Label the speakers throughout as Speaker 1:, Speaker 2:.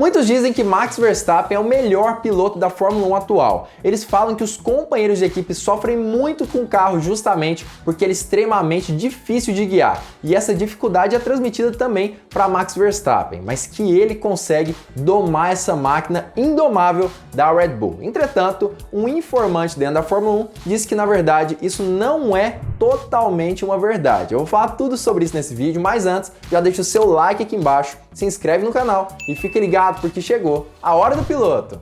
Speaker 1: Muitos dizem que Max Verstappen é o melhor piloto da Fórmula 1 atual. Eles falam que os companheiros de equipe sofrem muito com o carro justamente porque ele é extremamente difícil de guiar. E essa dificuldade é transmitida também para Max Verstappen, mas que ele consegue domar essa máquina indomável da Red Bull. Entretanto, um informante dentro da Fórmula 1 disse que na verdade isso não é totalmente uma verdade. Eu vou falar tudo sobre isso nesse vídeo, mas antes já deixa o seu like aqui embaixo, se inscreve no canal e fica ligado porque chegou a hora do piloto.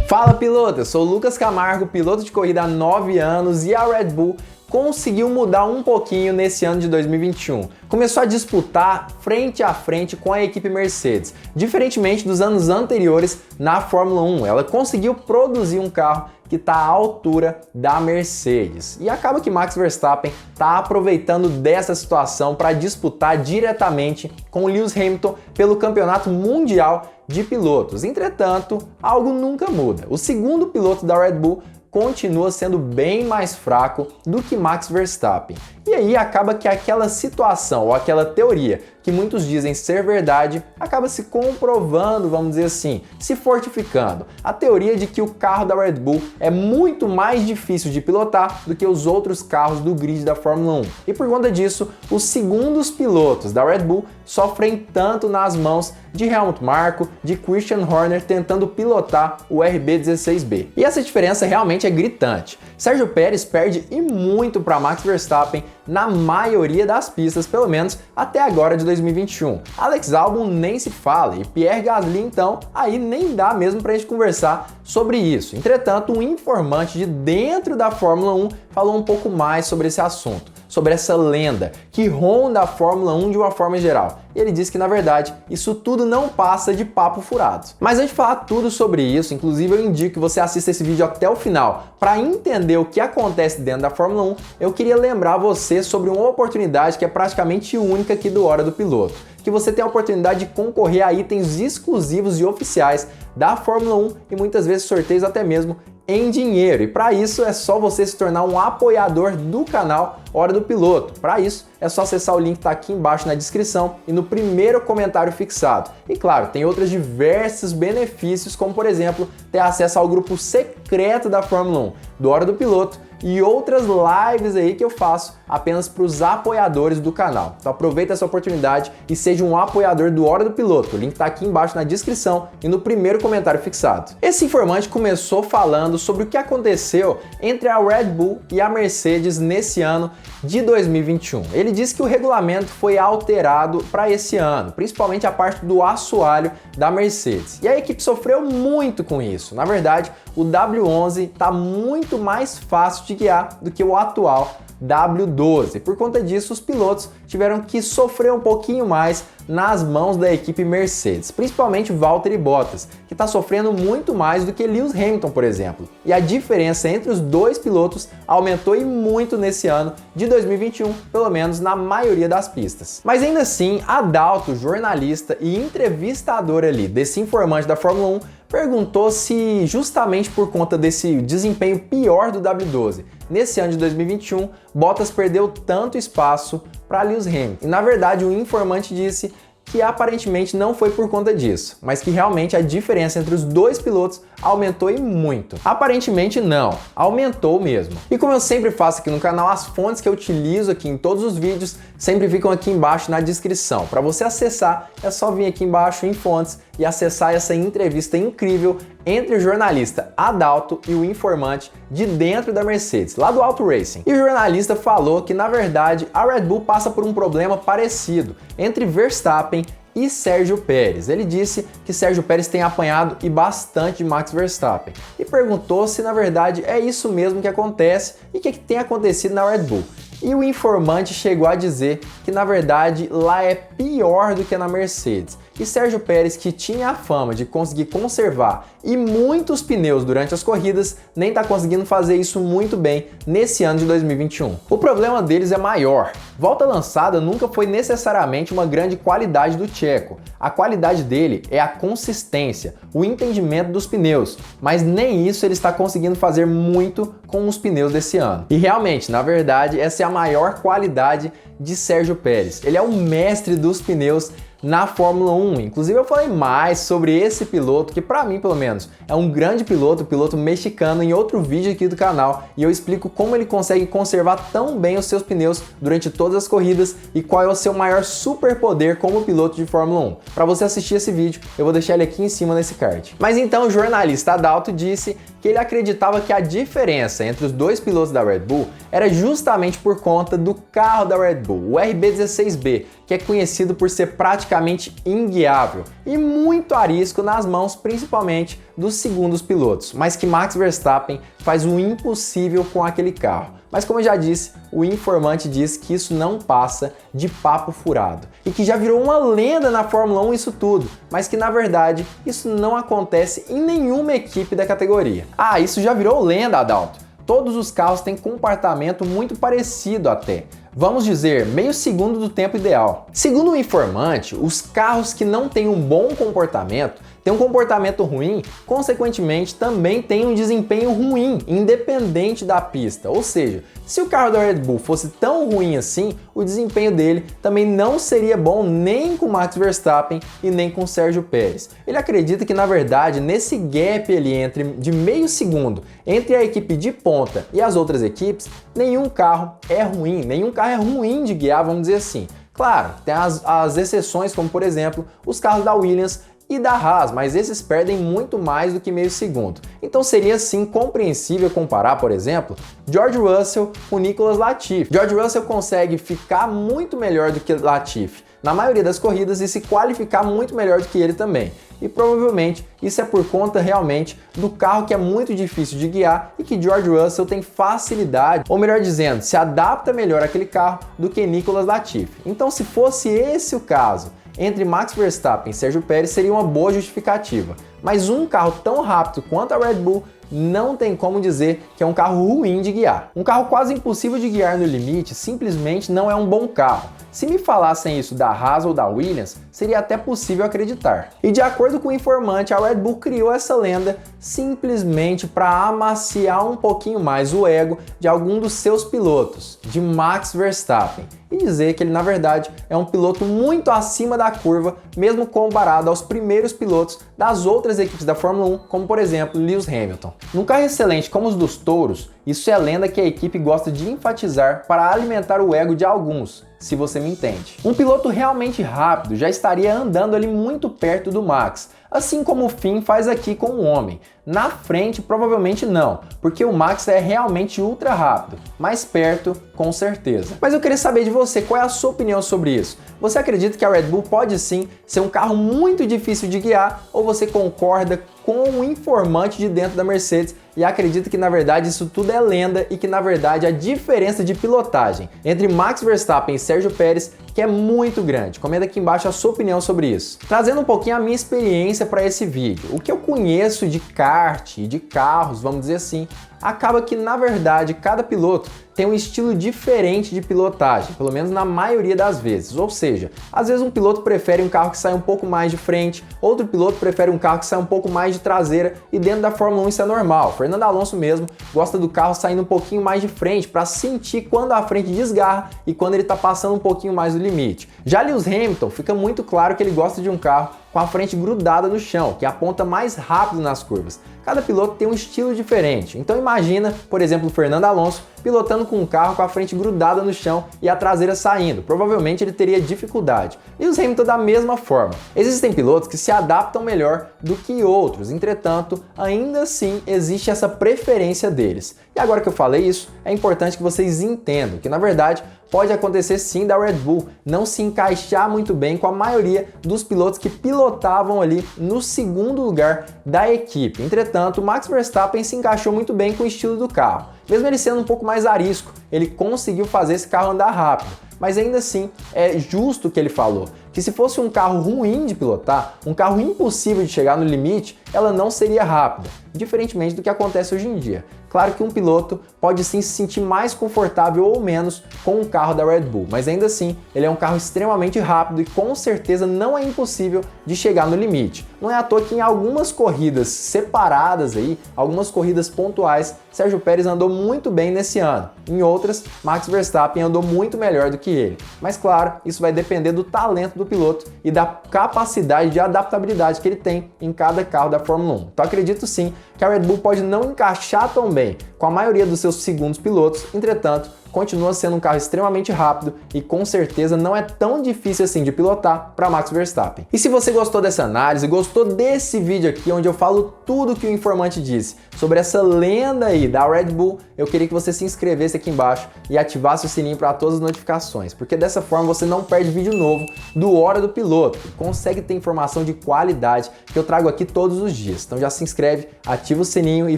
Speaker 1: Fala piloto, eu sou o Lucas Camargo, piloto de corrida há 9 anos e a Red Bull conseguiu mudar um pouquinho nesse ano de 2021. Começou a disputar frente a frente com a equipe Mercedes. Diferentemente dos anos anteriores na Fórmula 1, ela conseguiu produzir um carro que está à altura da Mercedes. E acaba que Max Verstappen está aproveitando dessa situação para disputar diretamente com Lewis Hamilton pelo Campeonato Mundial de Pilotos. Entretanto, algo nunca muda. O segundo piloto da Red Bull continua sendo bem mais fraco do que Max Verstappen. E aí acaba que aquela situação ou aquela teoria que muitos dizem ser verdade acaba se comprovando, vamos dizer assim, se fortificando. A teoria de que o carro da Red Bull é muito mais difícil de pilotar do que os outros carros do grid da Fórmula 1. E por conta disso, os segundos pilotos da Red Bull sofrem tanto nas mãos de Helmut Marko, de Christian Horner tentando pilotar o RB16B. E essa diferença realmente é gritante. Sérgio Pérez perde e muito para Max Verstappen na maioria das pistas, pelo menos até agora de 2021. Alex Albon nem se fala e Pierre Gasly então aí nem dá mesmo pra gente conversar sobre isso. Entretanto, um informante de dentro da Fórmula 1 falou um pouco mais sobre esse assunto, sobre essa lenda que ronda a Fórmula 1 de uma forma geral. E ele disse que, na verdade, isso tudo não passa de papo furado. Mas antes de falar tudo sobre isso, inclusive eu indico que você assista esse vídeo até o final. Para entender o que acontece dentro da Fórmula 1, eu queria lembrar você sobre uma oportunidade que é praticamente única aqui do Hora do Piloto. Que você tem a oportunidade de concorrer a itens exclusivos e oficiais da Fórmula 1 e muitas vezes sorteios até mesmo em dinheiro. E para isso é só você se tornar um apoiador do canal Hora do Piloto. Para isso é só acessar o link que está aqui embaixo na descrição e no primeiro comentário fixado. E claro, tem outros diversos benefícios, como por exemplo, ter acesso ao grupo secreto da Fórmula 1 do Hora do Piloto e outras lives aí que eu faço apenas para os apoiadores do canal. Então aproveita essa oportunidade e seja um apoiador do Hora do Piloto. O link está aqui embaixo na descrição e no primeiro comentário fixado. Esse informante começou falando sobre o que aconteceu entre a Red Bull e a Mercedes nesse ano de 2021. Ele disse que o regulamento foi alterado para esse ano, principalmente a parte do assoalho da Mercedes. E a equipe sofreu muito com isso. Na verdade, o W11 está muito mais fácil de guiar do que o atual W12. Por conta disso, os pilotos tiveram que sofrer um pouquinho mais nas mãos da equipe Mercedes, principalmente Valtteri Bottas, que está sofrendo muito mais do que Lewis Hamilton, por exemplo. E a diferença entre os dois pilotos aumentou e muito nesse ano de 2021, pelo menos na maioria das pistas. Mas ainda assim, Adalto, jornalista e entrevistador ali desse informante da Fórmula 1, perguntou se justamente por conta desse desempenho pior do W12 nesse ano de 2021, Bottas perdeu tanto espaço para Lewis Hamilton. E na verdade o informante disse que aparentemente não foi por conta disso, mas que realmente a diferença entre os dois pilotos aumentou e muito. Aparentemente não, aumentou mesmo. E como eu sempre faço aqui no canal, as fontes que eu utilizo aqui em todos os vídeos sempre ficam aqui embaixo na descrição. Para você acessar, é só vir aqui embaixo em fontes e acessar essa entrevista incrível entre o jornalista Adalto e o informante de dentro da Mercedes, lá do Auto Racing. E o jornalista falou que, na verdade, a Red Bull passa por um problema parecido entre Verstappen e Sérgio Pérez. Ele disse que Sérgio Pérez tem apanhado e bastante de Max Verstappen e perguntou se, na verdade, é isso mesmo que acontece e o que tem acontecido na Red Bull. E o informante chegou a dizer que, na verdade, lá é pior do que na Mercedes. E Sérgio Pérez, que tinha a fama de conseguir conservar e muitos pneus durante as corridas, nem está conseguindo fazer isso muito bem nesse ano de 2021. O problema deles é maior. Volta lançada nunca foi necessariamente uma grande qualidade do Checo. A qualidade dele é a consistência, o entendimento dos pneus, mas nem isso ele está conseguindo fazer muito com os pneus desse ano. E realmente, na verdade, essa é a maior qualidade de Sérgio Pérez. Ele é o mestre dos pneus na Fórmula 1. Inclusive eu falei mais sobre esse piloto, que para mim pelo menos é um grande piloto, piloto mexicano, em outro vídeo aqui do canal, e eu explico como ele consegue conservar tão bem os seus pneus durante todas as corridas e qual é o seu maior superpoder como piloto de Fórmula 1. Para você assistir esse vídeo, eu vou deixar ele aqui em cima nesse card. Mas então o jornalista Adalto disse que ele acreditava que a diferença entre os dois pilotos da Red Bull era justamente por conta do carro da Red Bull, o RB16B, que é conhecido por ser praticamente inguiável e muito arisco nas mãos, principalmente dos segundos pilotos, mas que Max Verstappen faz o impossível com aquele carro. Mas como eu já disse, o informante diz que isso não passa de papo furado e que já virou uma lenda na Fórmula 1 isso tudo, mas que na verdade isso não acontece em nenhuma equipe da categoria. Ah, isso já virou lenda, Adalto. Todos os carros têm comportamento muito parecido até. Vamos dizer, meio segundo do tempo ideal. Segundo o informante, os carros que não têm um bom comportamento têm um comportamento ruim, consequentemente também têm um desempenho ruim, independente da pista. Ou seja, se o carro da Red Bull fosse tão ruim assim, o desempenho dele também não seria bom nem com Max Verstappen e nem com Sérgio Pérez. Ele acredita que na verdade nesse gap ali de meio segundo entre a equipe de ponta e as outras equipes, nenhum carro é ruim, nenhum carro é ruim de guiar, vamos dizer assim. Claro, tem as exceções, como por exemplo os carros da Williams e da Haas, mas esses perdem muito mais do que meio segundo. Então seria sim compreensível comparar, por exemplo, George Russell com Nicolas Latifi. George Russell consegue ficar muito melhor do que Latifi na maioria das corridas e se qualificar muito melhor do que ele também. E provavelmente isso é por conta realmente do carro que é muito difícil de guiar e que George Russell tem facilidade, ou melhor dizendo, se adapta melhor àquele carro do que Nicolas Latifi. Então se fosse esse o caso, entre Max Verstappen e Sérgio Pérez seria uma boa justificativa. Mas um carro tão rápido quanto a Red Bull não tem como dizer que é um carro ruim de guiar. Um carro quase impossível de guiar no limite simplesmente não é um bom carro. Se me falassem isso da Haas ou da Williams, seria até possível acreditar. E de acordo com o informante, a Red Bull criou essa lenda simplesmente para amaciar um pouquinho mais o ego de algum dos seus pilotos, de Max Verstappen, e dizer que ele na verdade é um piloto muito acima da curva, mesmo comparado aos primeiros pilotos das outras equipes da Fórmula 1, como por exemplo Lewis Hamilton. Num carro excelente como os dos touros, isso é lenda que a equipe gosta de enfatizar para alimentar o ego de alguns, se você me entende. Um piloto realmente rápido já estaria andando ali muito perto do Max, assim como o Finn faz aqui com o homem. Na frente, provavelmente não, porque o Max é realmente ultra rápido, mais perto, com certeza. Mas eu queria saber de você, qual é a sua opinião sobre isso? Você acredita que a Red Bull pode sim ser um carro muito difícil de guiar, ou você concorda com o informante de dentro da Mercedes e acredita que na verdade isso tudo é lenda e que na verdade a diferença de pilotagem entre Max Verstappen e Sérgio Pérez que é muito grande? Comenta aqui embaixo a sua opinião sobre isso. Trazendo um pouquinho a minha experiência para esse vídeo, o que eu conheço de kart e de carros, vamos dizer assim, acaba que na verdade cada piloto tem um estilo diferente de pilotagem, pelo menos na maioria das vezes. Ou seja, às vezes um piloto prefere um carro que sai um pouco mais de frente, outro piloto prefere um carro que sai um pouco mais de traseira, e dentro da Fórmula 1 isso é normal. Fernando Alonso mesmo gosta do carro saindo um pouquinho mais de frente para sentir quando a frente desgarra e quando ele está passando um pouquinho mais do limite. Já Lewis Hamilton, fica muito claro que ele gosta de um carro com a frente grudada no chão, que aponta mais rápido nas curvas. Cada piloto tem um estilo diferente. Então imagina, por exemplo, o Fernando Alonso pilotando com um carro com a frente grudada no chão e a traseira saindo. Provavelmente ele teria dificuldade. E os Hamilton da mesma forma. Existem pilotos que se adaptam melhor do que outros, entretanto, ainda assim existe essa preferência deles. E agora que eu falei isso, é importante que vocês entendam que na verdade pode acontecer sim da Red Bull não se encaixar muito bem com a maioria dos pilotos que pilotavam ali no segundo lugar da equipe. Entretanto, Max Verstappen se encaixou muito bem com o estilo do carro. Mesmo ele sendo um pouco mais arisco, ele conseguiu fazer esse carro andar rápido. Mas ainda assim, é justo o que ele falou, que se fosse um carro ruim de pilotar, um carro impossível de chegar no limite, ela não seria rápida, diferentemente do que acontece hoje em dia. Claro que um piloto pode sim se sentir mais confortável ou menos com um carro da Red Bull, mas ainda assim ele é um carro extremamente rápido e com certeza não é impossível de chegar no limite. Não é à toa que em algumas corridas separadas aí, algumas corridas pontuais, Sérgio Pérez andou muito bem nesse ano. Em outras, Max Verstappen andou muito melhor do que ele. Mas claro, isso vai depender do talento do piloto e da capacidade de adaptabilidade que ele tem em cada carro da Fórmula 1. Então acredito sim que a Red Bull pode não encaixar tão bem com a maioria dos seus segundos pilotos, entretanto, continua sendo um carro extremamente rápido e com certeza não é tão difícil assim de pilotar para Max Verstappen. E se você gostou dessa análise, gostou desse vídeo aqui onde eu falo tudo que o informante disse sobre essa lenda aí da Red Bull, eu queria que você se inscrevesse aqui embaixo e ativasse o sininho para todas as notificações, porque dessa forma você não perde vídeo novo do Hora do Piloto e consegue ter informação de qualidade que eu trago aqui todos os dias. Então já se inscreve, ativa o sininho e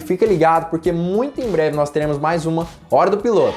Speaker 1: fica ligado porque muito em breve nós teremos mais uma Hora do Piloto.